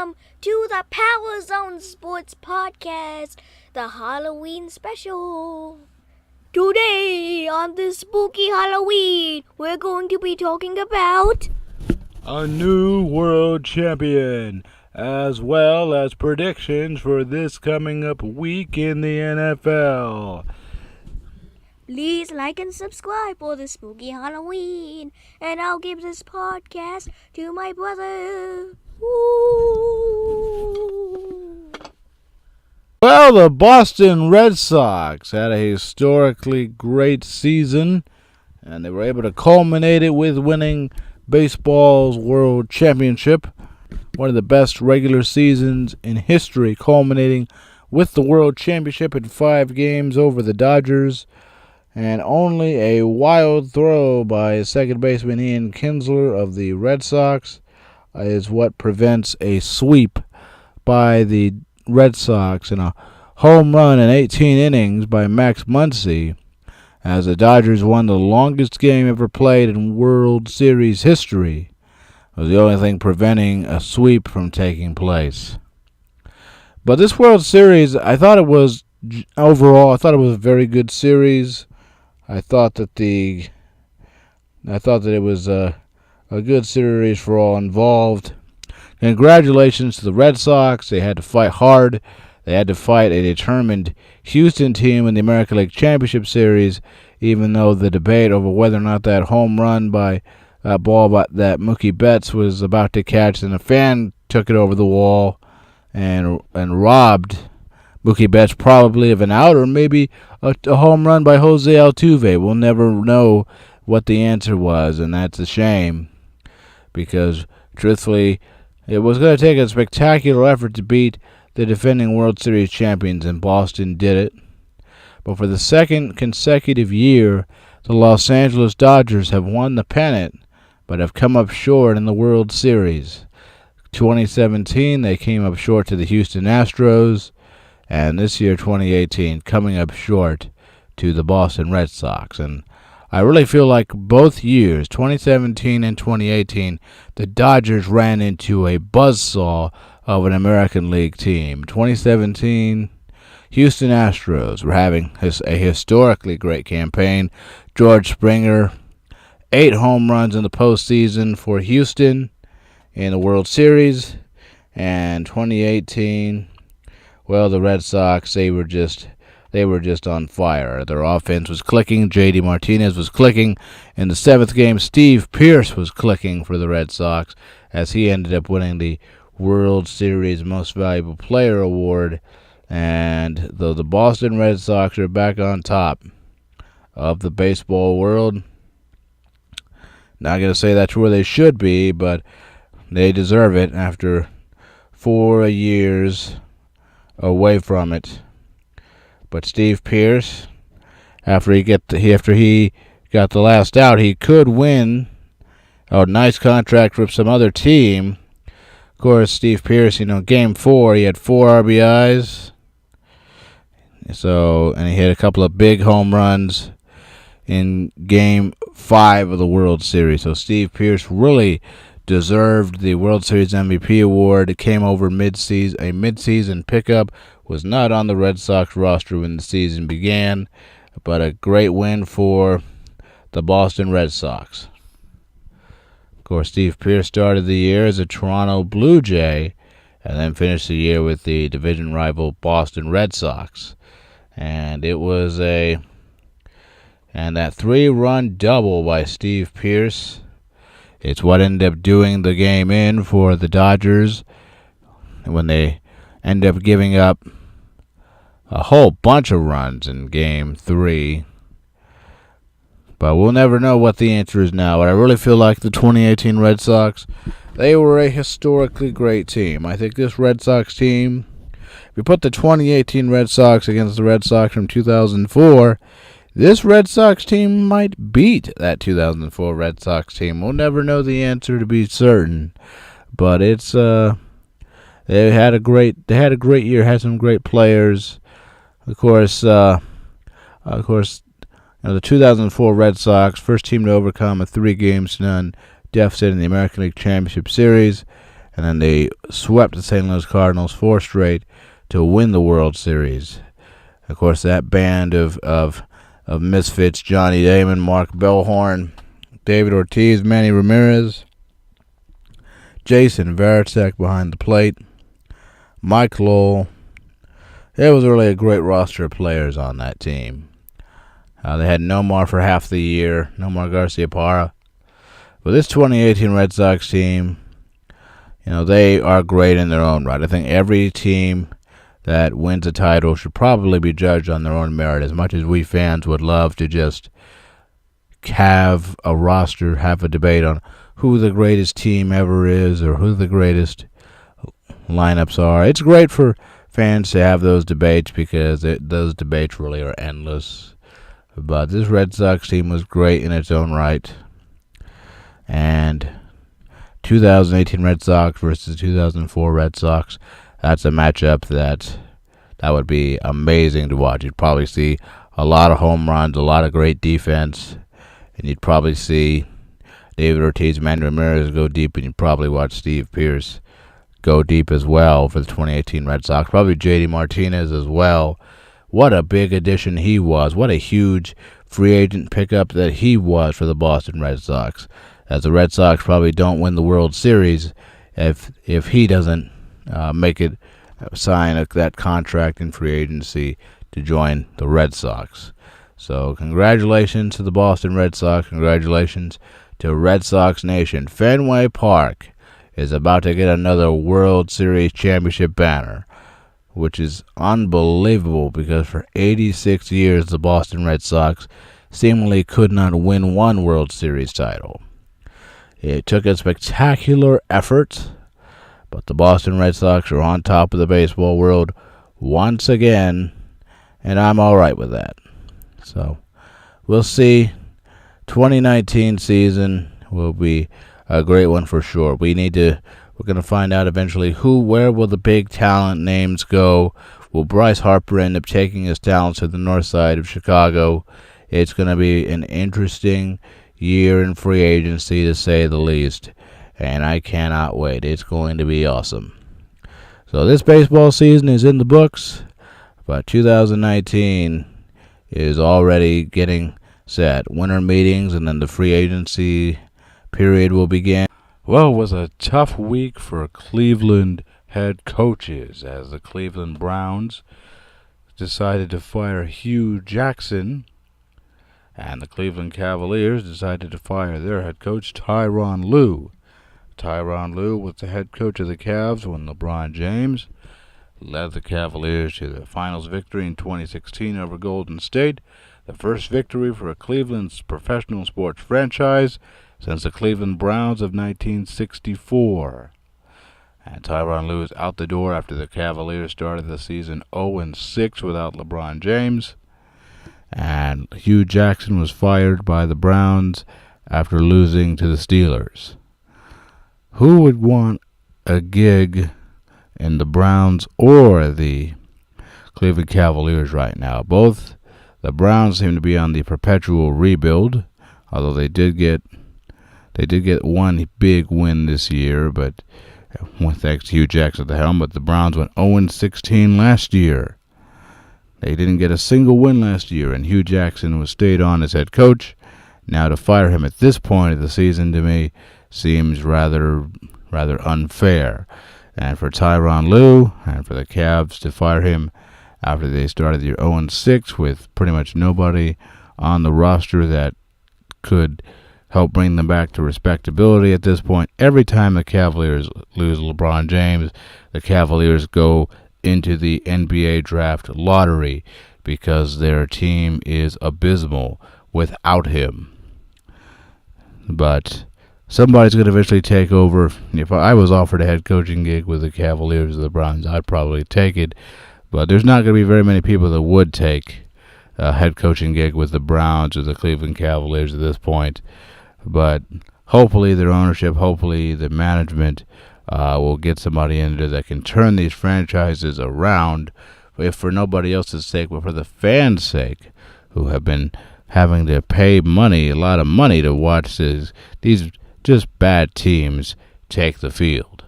welcome to the Power Zone Sports Podcast, the Halloween special. Today, on this spooky Halloween, we're going to be talking about a new world champion, as well as predictions for this coming up week in the NFL. Please like and subscribe for the spooky Halloween, and I'll give this podcast to my brother. Woo! Well, the Boston Red Sox had a historically great season, and they were able to culminate it with winning baseball's World Championship, one of the best regular seasons in history, culminating with the World Championship in 5 games over the Dodgers. And only a wild throw by second baseman Ian Kinsler of the Red Sox is what prevents a sweep by the Red Sox and a home run in 18 innings by Max Muncy, as the Dodgers won the longest game ever played in World Series history. It was the only thing preventing a sweep from taking place. But this World Series, I thought it was a very good series. I thought that it was a good series for all involved. Congratulations to the Red Sox. They had to fight hard. They had to fight a determined Houston team in the American League Championship Series, even though the debate over whether or not that home run by that ball that Mookie Betts was about to catch, and a fan took it over the wall and robbed Mookie Betts probably of an out, or maybe a home run by Jose Altuve. We'll never know what the answer was, and that's a shame, because truthfully, it was going to take a spectacular effort to beat the defending World Series champions, and Boston did it. But for the second consecutive year, the Los Angeles Dodgers have won the pennant, but have come up short in the World Series. 2017, they came up short to the Houston Astros, and this year, 2018, coming up short to the Boston Red Sox. And I really feel like both years, 2017 and 2018, the Dodgers ran into a buzzsaw of an American League team. 2017, Houston Astros were having a historically great campaign. George Springer, 8 home runs in the postseason for Houston in the World Series. And 2018, well, the Red Sox, they were just on fire. Their offense was clicking. J.D. Martinez was clicking. In the 7th game, Steve Pearce was clicking for the Red Sox, as he ended up winning the World Series Most Valuable Player award. And though the Boston Red Sox are back on top of the baseball world, not going to say that's where they should be, but they deserve it after 4 years away from it. But Steve Pearce, after he got the last out, he could win a nice contract from some other team. Of course, Steve Pearce, Game 4, he had 4 RBIs. And he hit a couple of big home runs in Game 5 of the World Series. So Steve Pearce really deserved the World Series MVP award. It came over mid-season. A mid-season pickup, was not on the Red Sox roster when the season began, but a great win for the Boston Red Sox. Of course, Steve Pearce started the year as a Toronto Blue Jay, and then finished the year with the division rival Boston Red Sox. And that 3-run double by Steve Pearce, it's what ended up doing the game in for the Dodgers, when they end up giving up a whole bunch of runs in Game 3. But we'll never know what the answer is now. But I really feel like the 2018 Red Sox, they were a historically great team. I think this Red Sox team, if you put the 2018 Red Sox against the Red Sox from 2004, this Red Sox team might beat that 2004 Red Sox team. We'll never know the answer to be certain, but they had a great year, had some great players. Of course, the 2004 Red Sox, first team to overcome a 3-games-to-none deficit in the American League Championship Series, and then they swept the St. Louis Cardinals 4 straight to win the World Series. Of course, that band of misfits: Johnny Damon, Mark Bellhorn, David Ortiz, Manny Ramirez, Jason Varitek behind the plate, Mike Lowell. It was really a great roster of players on that team. They had Nomar for half the year, Nomar Garciaparra. But this 2018 Red Sox team, they are great in their own right. I think every team that wins a title should probably be judged on their own merit, as much as we fans would love to just have a roster, have a debate on who the greatest team ever is or who the greatest lineups are. It's great for fans to have those debates because those debates really are endless. But this Red Sox team was great in its own right. And 2018 Red Sox versus 2004 Red Sox, that's a matchup that would be amazing to watch. You'd probably see a lot of home runs, a lot of great defense, and you'd probably see David Ortiz, Manny Ramirez go deep, and you'd probably watch Steve Pearce go deep as well for the 2018 Red Sox. Probably J.D. Martinez as well. What a big addition he was. What a huge free agent pickup that he was for the Boston Red Sox. As the Red Sox probably don't win the World Series if he doesn't sign that contract in free agency to join the Red Sox. So congratulations to the Boston Red Sox. Congratulations to Red Sox Nation. Fenway Park is about to get another World Series championship banner, which is unbelievable because for 86 years the Boston Red Sox seemingly could not win one World Series title. It took a spectacular effort, but the Boston Red Sox are on top of the baseball world once again, and I'm all right with that. So we'll see. 2019 season will be a great one for sure. We're going to find out eventually where will the big talent names go. Will Bryce Harper end up taking his talents to the north side of Chicago? It's going to be an interesting year in free agency, to say the least, and I cannot wait. It's going to be awesome. So this baseball season is in the books, but 2019 is already getting set. Winter meetings and then the free agency period will begin. Well, it was a tough week for Cleveland head coaches as the Cleveland Browns decided to fire Hugh Jackson, and the Cleveland Cavaliers decided to fire their head coach, Tyronn Lue. Tyronn Lue was the head coach of the Cavs when LeBron James led the Cavaliers to the finals victory in 2016 over Golden State, the first victory for a Cleveland's professional sports franchise since the Cleveland Browns of 1964. And Tyronn Lue is out the door after the Cavaliers started the season 0-6 without LeBron James. And Hugh Jackson was fired by the Browns after losing to the Steelers. Who would want a gig in the Browns or the Cleveland Cavaliers right now? Both the Browns seem to be on the perpetual rebuild, although they did get one big win this year, but thanks to Hugh Jackson at the helm. But the Browns went 0-16 last year. They didn't get a single win last year, and Hugh Jackson was stayed on as head coach. Now to fire him at this point of the season, to me, seems rather unfair. And for Tyronn Lue and for the Cavs to fire him after they started the year 0-6 with pretty much nobody on the roster that could help bring them back to respectability at this point. Every time the Cavaliers lose LeBron James, the Cavaliers go into the NBA draft lottery because their team is abysmal without him. But somebody's going to eventually take over. If I was offered a head coaching gig with the Cavaliers or the Browns, I'd probably take it. But there's not going to be very many people that would take a head coaching gig with the Browns or the Cleveland Cavaliers at this point. But hopefully their ownership, hopefully the management will get somebody in there that can turn these franchises around, if for nobody else's sake, but for the fans' sake, who have been having to pay a lot of money to watch these just bad teams take the field.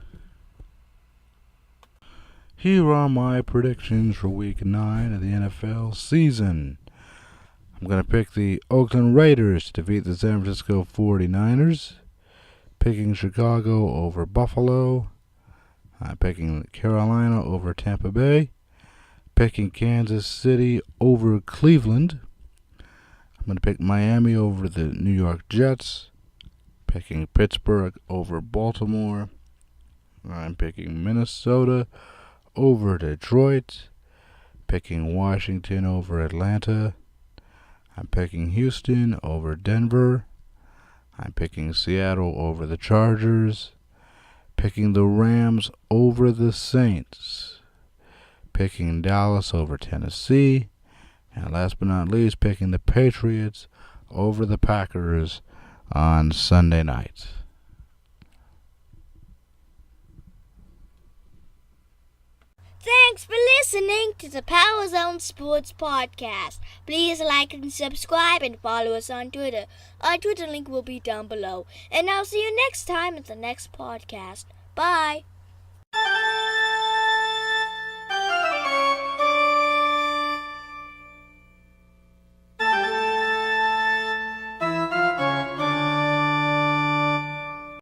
Here are my predictions for Week 9 of the NFL season. I'm going to pick the Oakland Raiders to defeat the San Francisco 49ers. Picking Chicago over Buffalo. I'm picking Carolina over Tampa Bay. Picking Kansas City over Cleveland. I'm going to pick Miami over the New York Jets. Picking Pittsburgh over Baltimore. I'm picking Minnesota over Detroit. Picking Washington over Atlanta. I'm picking Houston over Denver. I'm picking Seattle over the Chargers. Picking the Rams over the Saints. Picking Dallas over Tennessee. And last but not least, picking the Patriots over the Packers on Sunday night. Thanks for listening to the Power Zone Sports Podcast. Please like and subscribe and follow us on Twitter. Our Twitter link will be down below. And I'll see you next time at the next podcast. Bye.